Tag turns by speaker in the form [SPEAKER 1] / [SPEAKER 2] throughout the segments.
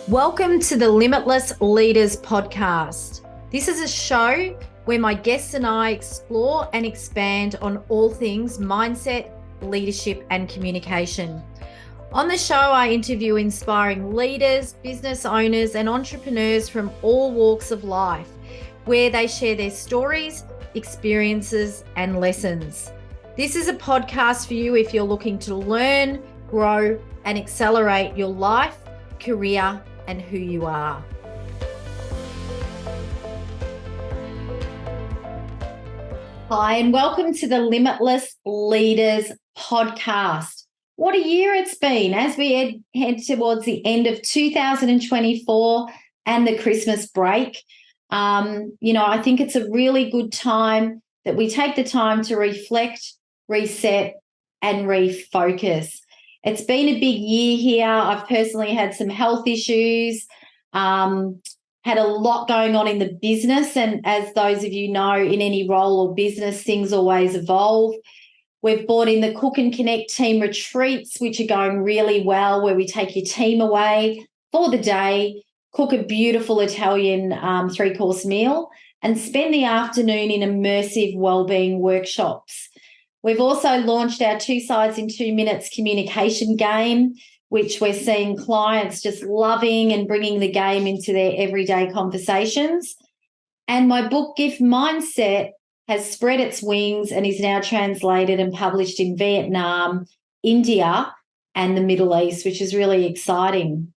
[SPEAKER 1] Welcome to the Limitless Leaders Podcast. This is a show where my guests and I explore and expand on all things mindset, leadership, and communication. On the show, I interview inspiring leaders, business owners, and entrepreneurs from all walks of life, where they share their stories, experiences, and lessons. This is a podcast for you if you're looking to learn, grow, and accelerate your life, career, and who you are. Hi, and welcome to the Limitless Leaders Podcast. What a year it's been as we head towards the end of 2024 and the Christmas break. I think it's a really good time that we take the time to reflect, reset, and refocus. It's been a big year here. I've personally had some health issues, had a lot going on in the business. And as those of you know, in any role or business, things always evolve. We've brought in the Cook and Connect team retreats, which are going really well, where we take your team away for the day, cook a beautiful Italian 3-course meal, and spend the afternoon in immersive wellbeing workshops. We've also launched our 2 sides in 2 minutes communication game, which we're seeing clients just loving and bringing the game into their everyday conversations. And my book, Gift Mindset, has spread its wings and is now translated and published in Vietnam, India, and the Middle East, which is really exciting.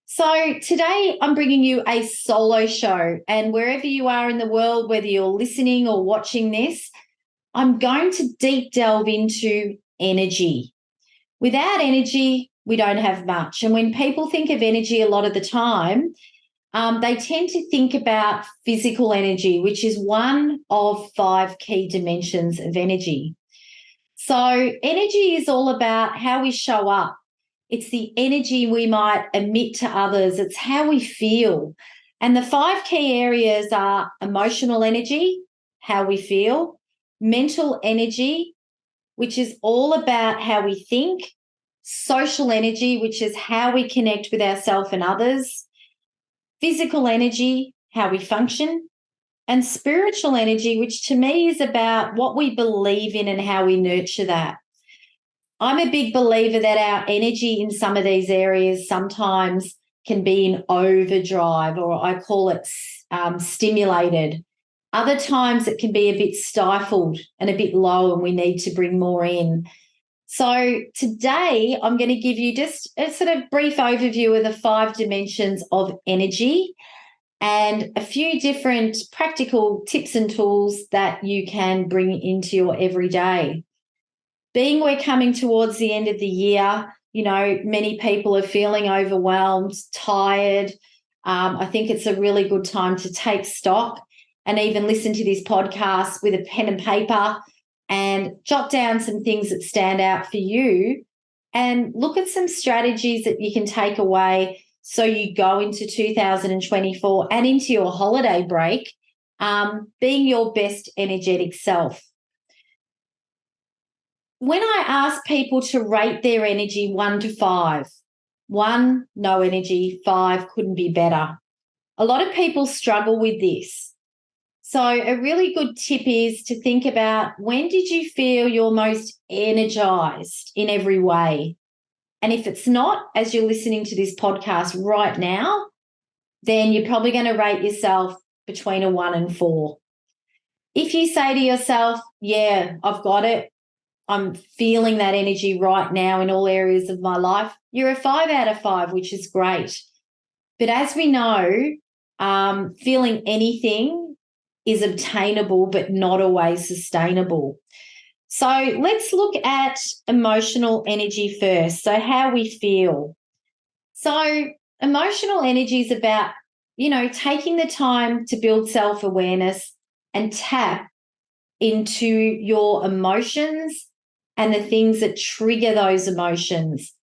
[SPEAKER 1] So today I'm bringing you a solo show, and wherever you are in the world, whether you're listening or watching this, I'm going to deep delve into energy. Without energy, we don't have much. And when people think of energy a lot of the time, they tend to think about physical energy, which is one of 5 key dimensions of energy. So energy is all about how we show up. It's the energy we might emit to others. It's how we feel. And the 5 key areas are emotional energy, how we feel; mental energy, which is all about how we think; social energy, which is how we connect with ourselves and others; physical energy, how we function; and spiritual energy, which to me is about what we believe in and how we nurture that. I'm a big believer that our energy in some of these areas sometimes can be in overdrive, or I call it stimulated. Other times it can be a bit stifled and a bit low, and we need to bring more in. So today I'm going to give you just a sort of brief overview of the 5 dimensions of energy and a few different practical tips and tools that you can bring into your everyday. Being we're coming towards the end of the year, many people are feeling overwhelmed, tired. I think it's a really good time to take stock and even listen to this podcast with a pen and paper and jot down some things that stand out for you and look at some strategies that you can take away so you go into 2024 and into your holiday break being your best energetic self. When I ask people to rate their energy 1 to 5, 1, no energy; 5, couldn't be better. A lot of people struggle with this. So a really good tip is to think about, when did you feel your most energized in every way? And if it's not, as you're listening to this podcast right now, then you're probably going to rate yourself between a 1 and 4. If you say to yourself, yeah, I've got it, I'm feeling that energy right now in all areas of my life, you're a 5 out of 5, which is great. But as we know, feeling anything is obtainable but not always sustainable. So let's look at emotional energy first, so how we feel. So emotional energy is about, taking the time to build self-awareness and tap into your emotions and the things that trigger those emotions.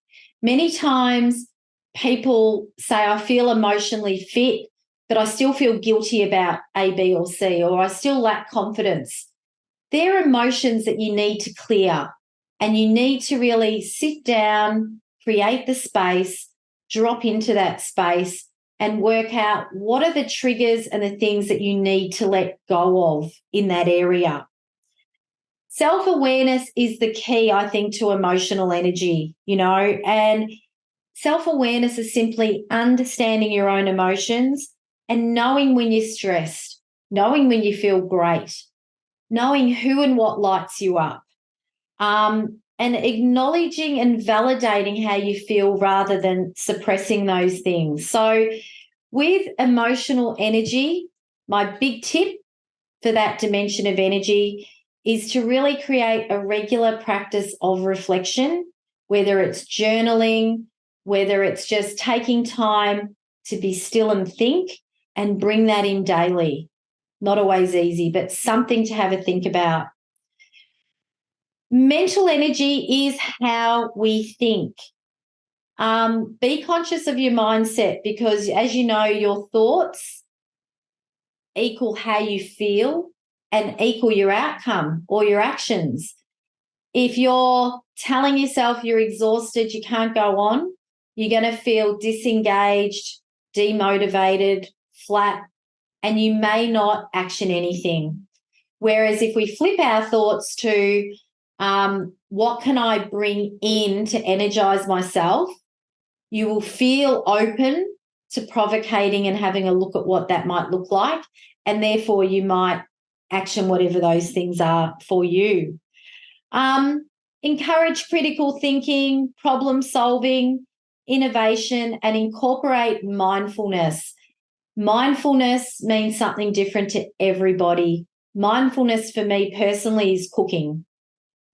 [SPEAKER 1] Many times people say, I feel emotionally fit, but I still feel guilty about A, B, or C, or I still lack confidence. They're emotions that you need to clear, and you need to really sit down, create the space, drop into that space and work out what are the triggers and the things that you need to let go of in that area. Self-awareness is the key, I think, to emotional energy, and self-awareness is simply understanding your own emotions and knowing when you're stressed, knowing when you feel great, knowing who and what lights you up, and acknowledging and validating how you feel rather than suppressing those things. So with emotional energy, my big tip for that dimension of energy is to really create a regular practice of reflection, whether it's journaling, whether it's just taking time to be still and think, and bring that in daily. Not always easy, but something to have a think about. Mental energy is how we think. Be conscious of your mindset because, as you know, your thoughts equal how you feel and equal your outcome or your actions. If you're telling yourself you're exhausted, you can't go on, you're going to feel disengaged, demotivated, flat, and you may not action anything. Whereas if we flip our thoughts to what can I bring in to energize myself, you will feel open to provocating and having a look at what that might look like, and therefore you might action whatever those things are for you. Encourage critical thinking, problem solving, innovation, and incorporate mindfulness. Mindfulness means something different to everybody. Mindfulness for me personally is cooking.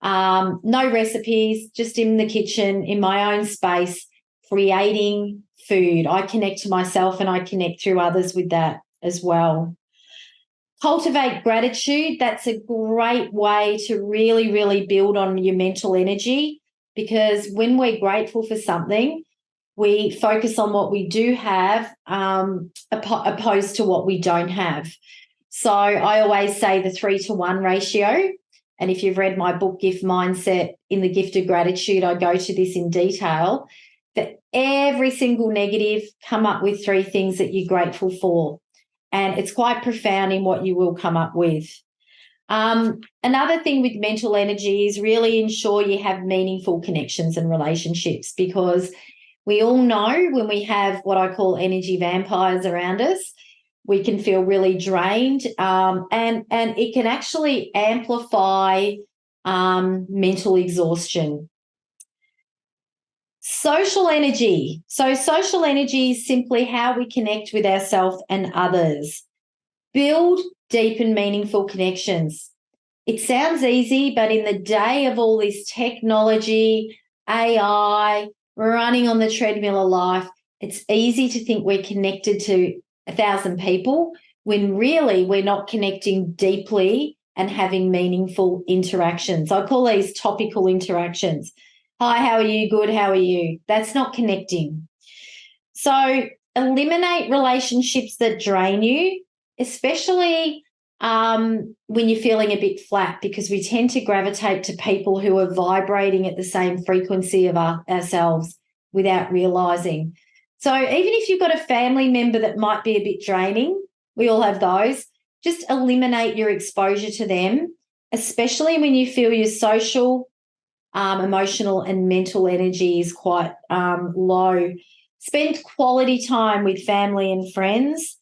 [SPEAKER 1] No recipes, just in the kitchen, in my own space, creating food. I connect to myself and I connect through others with that as well. Cultivate gratitude. That's a great way to really, really build on your mental energy, because when we're grateful for something, we focus on what we do have opposed to what we don't have. So I always say the 3-to-1 ratio. And if you've read my book, Gift Mindset, in the Gift of Gratitude, I go to this in detail. For every single negative, come up with 3 things that you're grateful for. And it's quite profound in what you will come up with. Another thing with mental energy is really ensure you have meaningful connections and relationships, because we all know when we have what I call energy vampires around us, we can feel really drained, and it can actually amplify mental exhaustion. Social energy. So social energy is simply how we connect with ourselves and others. Build deep and meaningful connections. It sounds easy, but in the day of all this technology, AI, running on the treadmill of life, it's easy to think we're connected to 1,000 people when really we're not connecting deeply and having meaningful interactions. I call these topical interactions. Hi, how are you? Good, how are you? That's not connecting. So eliminate relationships that drain you, especially when you're feeling a bit flat, because we tend to gravitate to people who are vibrating at the same frequency of ourselves without realizing. So even if you've got a family member that might be a bit draining, we all have those, just eliminate your exposure to them, especially when you feel your social, emotional and mental energy is quite low. Spend quality time with family and friends.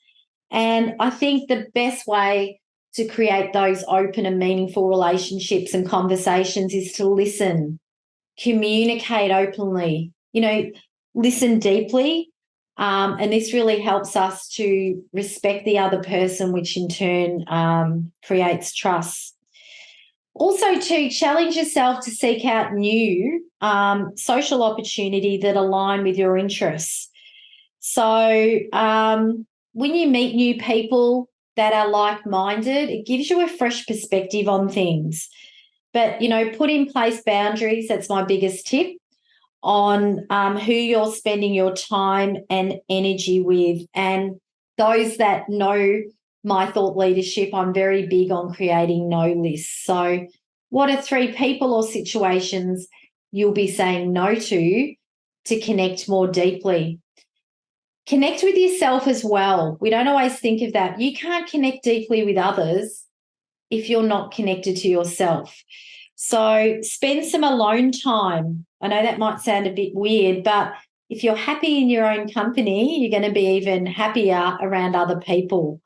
[SPEAKER 1] And I think the best way to create those open and meaningful relationships and conversations is to listen, communicate openly, listen deeply. And this really helps us to respect the other person, which in turn creates trust. Also, to challenge yourself to seek out new social opportunity that align with your interests. So when you meet new people that are like-minded, it gives you a fresh perspective on things. But, put in place boundaries. That's my biggest tip on who you're spending your time and energy with. And those that know my thought leadership, I'm very big on creating no lists. So what are 3 people or situations you'll be saying no to connect more deeply? Connect with yourself as well. We don't always think of that. You can't connect deeply with others if you're not connected to yourself. So spend some alone time. I know that might sound a bit weird, but if you're happy in your own company, you're going to be even happier around other people.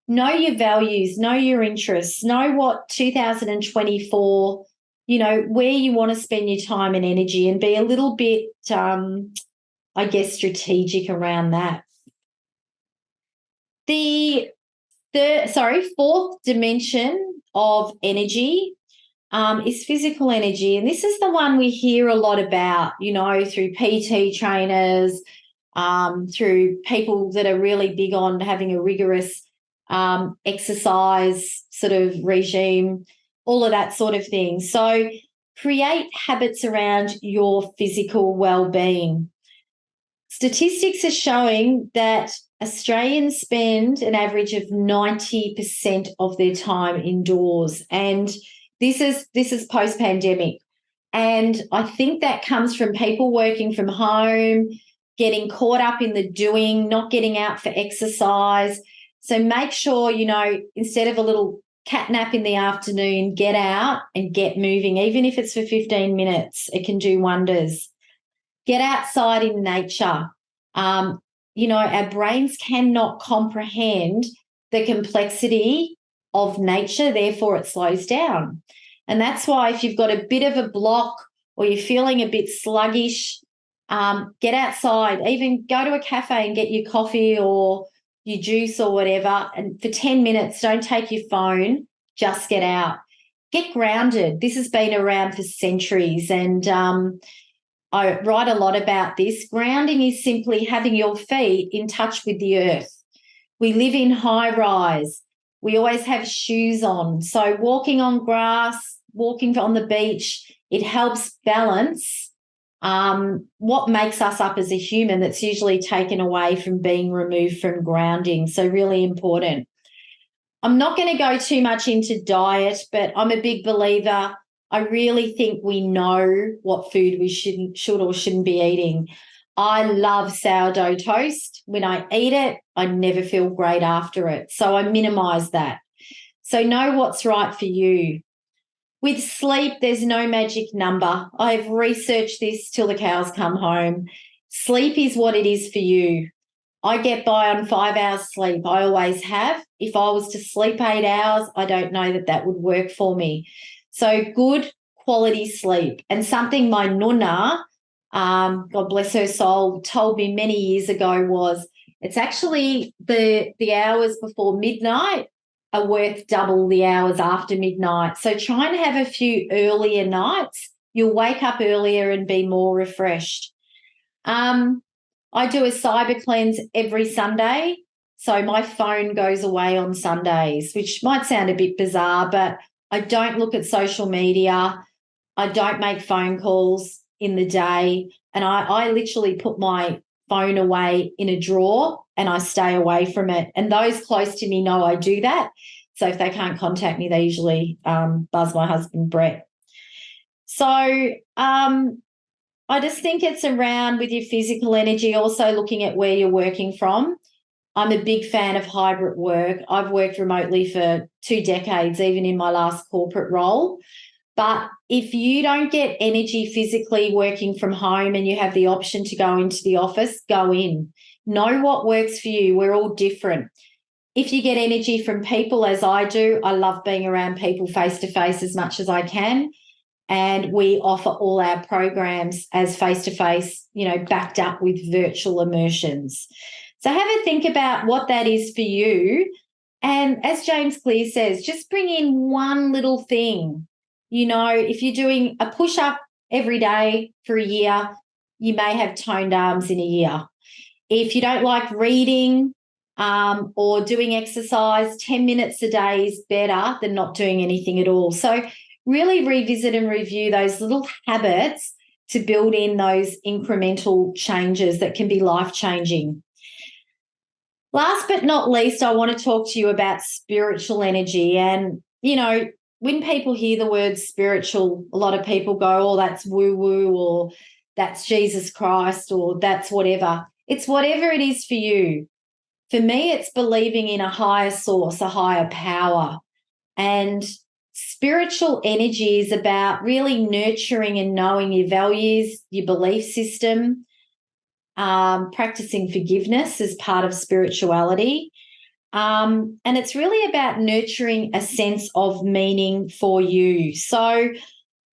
[SPEAKER 1] Know your values, know your interests, know what 2024, where you want to spend your time and energy, and be a little bit, strategic around that. The fourth dimension of energy is physical energy. And this is the one we hear a lot about, through PT trainers, through people that are really big on having a rigorous exercise sort of regime, all of that sort of thing. So create habits around your physical well-being. Statistics are showing that Australians spend an average of 90% of their time indoors, and this is post-pandemic. And I think that comes from people working from home, getting caught up in the doing, not getting out for exercise. So make sure, instead of a little cat nap in the afternoon, get out and get moving. Even if it's for 15 minutes, it can do wonders. Get outside in nature. Our brains cannot comprehend the complexity of nature, therefore it slows down. And that's why if you've got a bit of a block or you're feeling a bit sluggish, get outside. Even go to a cafe and get your coffee or your juice or whatever. And for 10 minutes, don't take your phone, just get out. Get grounded. This has been around for centuries, and I write a lot about this. Grounding is simply having your feet in touch with the earth. We live in high rise. We always have shoes on. So walking on grass, walking on the beach, it helps balance what makes us up as a human that's usually taken away from being removed from grounding. So really important. I'm not going to go too much into diet, but I'm a big believer. I really think we know what food we should or shouldn't be eating. I love sourdough toast. When I eat it, I never feel great after it. So I minimize that. So know what's right for you. With sleep, there's no magic number. I've researched this till the cows come home. Sleep is what it is for you. I get by on 5 hours sleep. I always have. If I was to sleep 8 hours, I don't know that would work for me. So good quality sleep. And something my nonna, God bless her soul, told me many years ago was it's actually the hours before midnight are worth double the hours after midnight. So try and have a few earlier nights. You'll wake up earlier and be more refreshed. I do a cyber cleanse every Sunday. So my phone goes away on Sundays, which might sound a bit bizarre, but I don't look at social media. I don't make phone calls in the day. And I literally put my phone away in a drawer and I stay away from it. And those close to me know I do that. So if they can't contact me, they usually buzz my husband, Brett. So I just think it's around with your physical energy, also looking at where you're working from. I'm a big fan of hybrid work. I've worked remotely for 2 decades, even in my last corporate role. But if you don't get energy physically working from home and you have the option to go into the office, go in. Know what works for you. We're all different. If you get energy from people, as I do, I love being around people face-to-face as much as I can. And we offer all our programs as face-to-face, backed up with virtual immersions. So have a think about what that is for you. And as James Clear says, just bring in one little thing. If you're doing a push-up every day for a year, you may have toned arms in a year. If you don't like reading or doing exercise, 10 minutes a day is better than not doing anything at all. So really revisit and review those little habits to build in those incremental changes that can be life-changing. Last but not least, I want to talk to you about spiritual energy. And, when people hear the word spiritual, a lot of people go, oh, that's woo-woo, or that's Jesus Christ, or that's whatever. It's whatever it is for you. For me, it's believing in a higher source, a higher power. And spiritual energy is about really nurturing and knowing your values, your belief system, practicing forgiveness as part of spirituality. And it's really about nurturing a sense of meaning for you. So,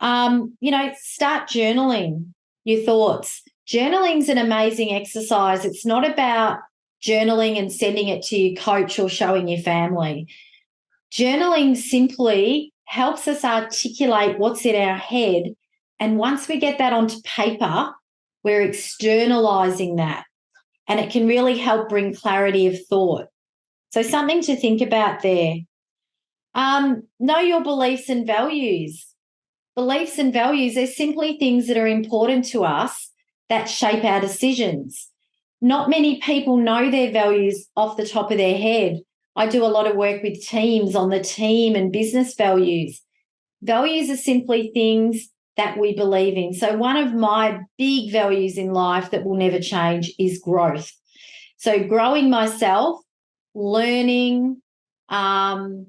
[SPEAKER 1] start journaling your thoughts. Journaling's an amazing exercise. It's not about journaling and sending it to your coach or showing your family. Journaling simply helps us articulate what's in our head. And once we get that onto paper, we're externalizing that. And it can really help bring clarity of thought. So something to think about there. Know your beliefs and values. Beliefs and values are simply things that are important to us that shape our decisions. Not many people know their values off the top of their head. I do a lot of work with teams on the team and business values. Values are simply things that we believe in. So one of my big values in life that will never change is growth. So growing myself, learning, unwrapping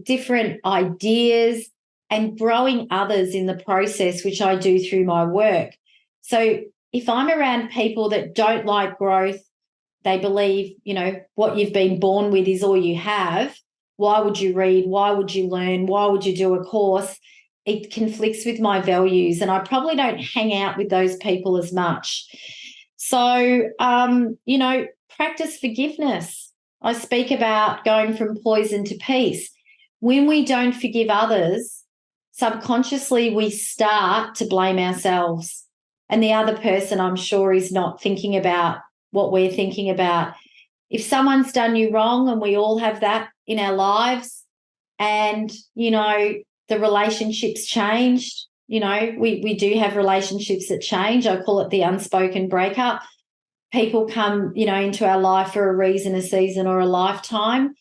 [SPEAKER 1] different ideas and growing others in the process, which I do through my work. So if I'm around people that don't like growth, they believe, what you've been born with is all you have. Why would you read? Why would you learn? Why would you do a course? It conflicts with my values, and I probably don't hang out with those people as much. So, practice forgiveness. I speak about going from poison to peace. When we don't forgive others, subconsciously we start to blame ourselves. And the other person, I'm sure, is not thinking about what we're thinking about. If someone's done you wrong, and we all have that in our lives, and, the relationship's changed, we do have relationships that change. I call it the unspoken breakup. People come, into our life for a reason, a season, or a lifetime.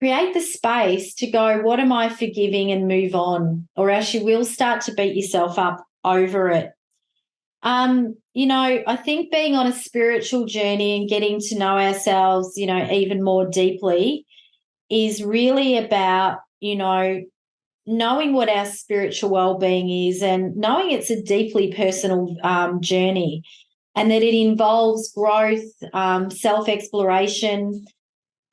[SPEAKER 1] Create the space to go, what am I forgiving, and move on, or else you will start to beat yourself up over it. I think being on a spiritual journey and getting to know ourselves, even more deeply is really about, knowing what our spiritual well-being is and knowing it's a deeply personal journey, and that it involves growth, self-exploration,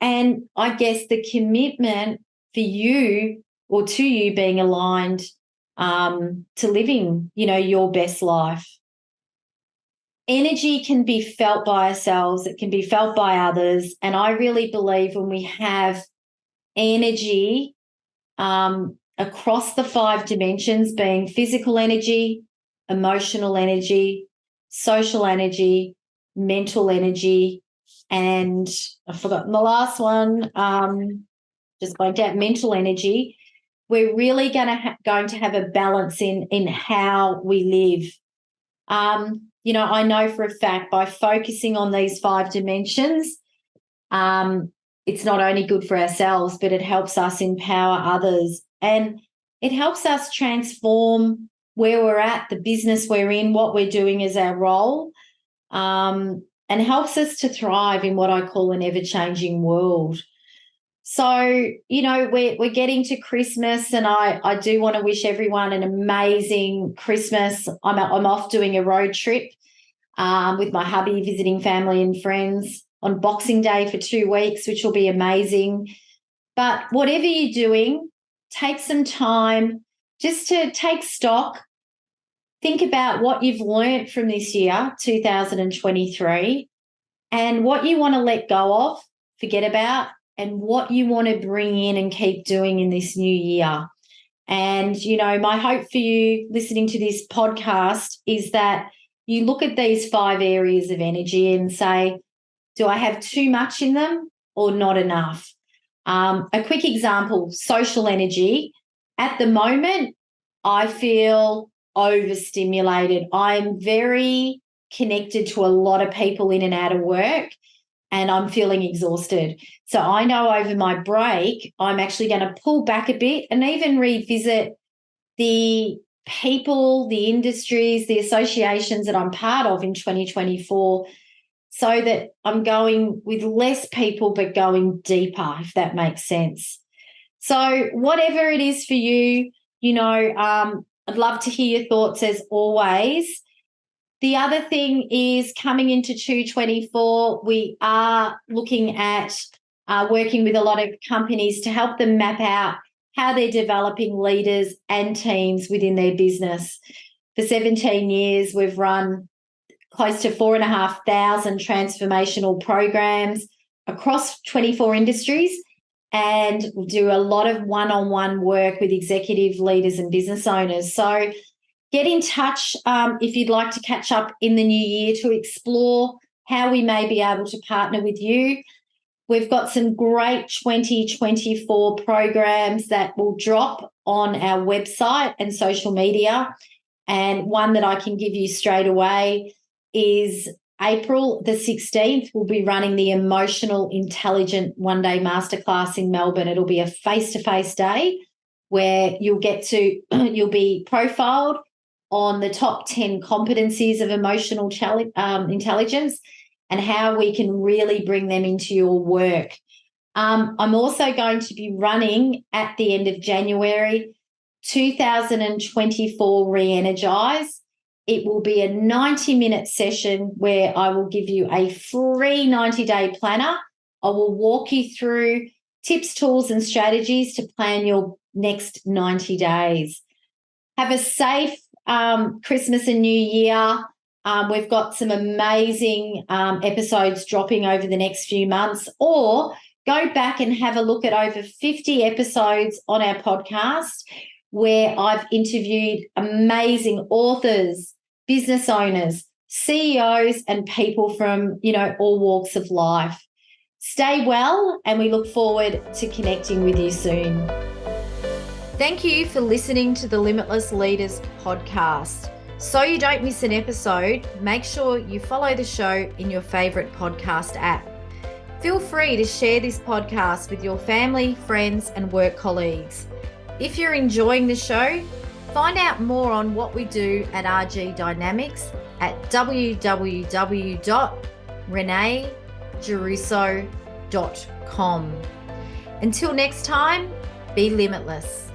[SPEAKER 1] and I guess the commitment for you or to you being aligned to living, your best life. Energy can be felt by ourselves. It can be felt by others. And I really believe when we have energy across the 5 dimensions, being physical energy, emotional energy, social energy, mental energy, and I've forgotten the last one, just blanked out, mental energy, we're really going to have a balance in how we live. I know for a fact by focusing on these 5 dimensions, it's not only good for ourselves, but it helps us empower others, and it helps us transform where we're at, the business we're in, what we're doing as our role, and helps us to thrive in what I call an ever-changing world. So, we're getting to Christmas, and I do want to wish everyone an amazing Christmas. I'm off doing a road trip with my hubby, visiting family and friends on Boxing Day for 2 weeks, which will be amazing. But whatever you're doing, take some time just to take stock. Think about what you've learnt from this year, 2023, and what you want to let go of, forget about, and what you want to bring in and keep doing in this new year. And, my hope for you listening to this podcast is that you look at these 5 areas of energy and say, do I have too much in them or not enough? A quick example, social energy. At the moment, I feel overstimulated. I'm very connected to a lot of people in and out of work, and I'm feeling exhausted. So I know over my break, I'm actually going to pull back a bit and even revisit the people, the industries, the associations that I'm part of in 2024, so that I'm going with less people but going deeper, if that makes sense. So whatever it is for you, I'd love to hear your thoughts as always. The other thing is, coming into 2024, we are looking at working with a lot of companies to help them map out how they're developing leaders and teams within their business. For 17 years, we've run close to 4,500 transformational programs across 24 industries, and do a lot of one-on-one work with executive leaders and business owners. So get in touch if you'd like to catch up in the new year to explore how we may be able to partner with you. We've got some great 2024 programs that will drop on our website and social media. And one that I can give you straight away is April the 16th. We'll be running the Emotional Intelligent One-Day Masterclass in Melbourne. It'll be a face-to-face day where you'll be profiled on the top 10 competencies of emotional intelligence and how we can really bring them into your work. I'm also going to be running at the end of January 2024 Re-Energize. It will be a 90-minute session where I will give you a free 90-day planner. I will walk you through tips, tools, and strategies to plan your next 90 days. Have a safe Christmas and New Year. We've got some amazing episodes dropping over the next few months, or go back and have a look at over 50 episodes on our podcast where I've interviewed amazing authors, business owners, CEOs, and people from, all walks of life. Stay well, and we look forward to connecting with you soon. Thank you for listening to the Limitless Leaders Podcast. So you don't miss an episode, make sure you follow the show in your favorite podcast app. Feel free to share this podcast with your family, friends, and work colleagues. If you're enjoying the show, find out more on what we do at RG Dynamics at www.reneegiarrusso.com. Until next time, be limitless.